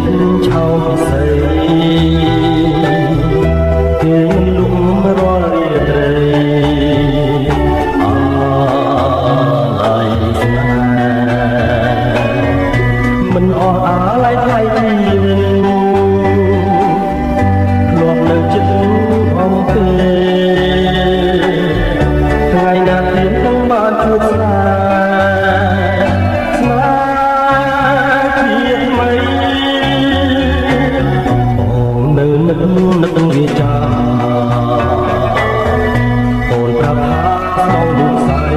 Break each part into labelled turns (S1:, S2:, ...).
S1: តិចឆោពិសីគេលំរាល់រាត្រីអាឡ័យស្នេហ៍មិនអស់អាឡ័យថ្លៃជីវិតធ្លាប់នៅចិត្តអំពីថ្ងៃណាទៀតនឹងបានជួបស្នេហ៍នឹកវាចាអូនប្រាប់ថាក្នុងលោកស្រី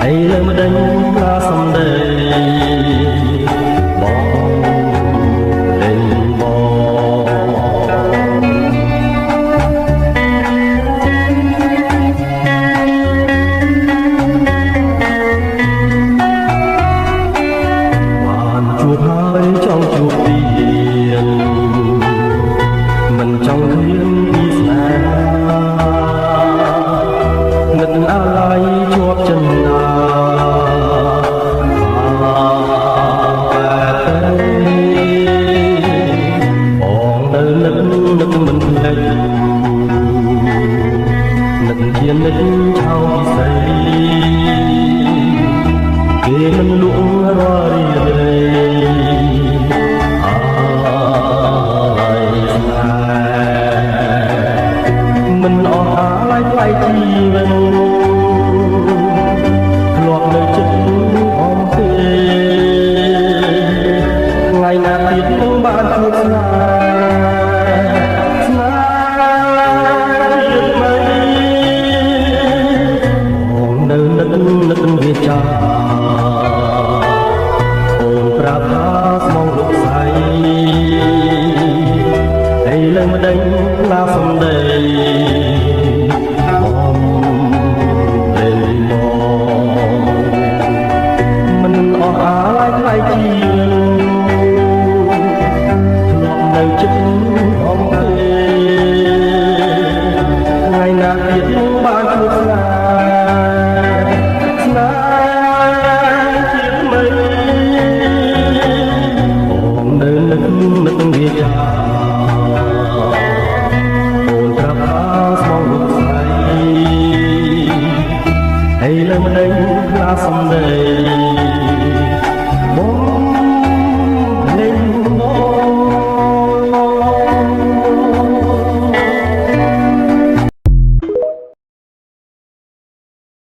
S1: អីលើមិនដេញឡាសំដីបងដេញបានជួបហើយចង់ជួបទៀតមិនចង់ឃ្លានពីស្នេហ៍នឹកអាឡ័យជាប់ចិនណាបងនៅនឹកមិនភ្លេចនឹកជានឹកឆោពិសីគេមិនលក់រាល់រីត្រីមិនអស់អាឡ័យថ្លៃជីវិតធ្លាប់នៅចិត្តអំពីថ្ងៃណាទៀតនឹងបានជួបស្នេហ៍ស្នេហ៍ជាតិថ្មីបងនៅនឹកវាចាអូនប្រាប់ថាស្មងលោកស្រីហើយលើមិនដេញឡាសំដីមិនអស់អាឡ័យថ្លៃជីវិតធ្លាប់នៅចិត្តអំពីថ្ងៃណាទៀតនឹងបានជួបស្នេហ៍ស្នេហ៍ជាថ្មីបងនៅនឹកវាចាអូនប្រាប់ថាស្មងលោកស្រីហើយលើមិនដេញឡាសំដី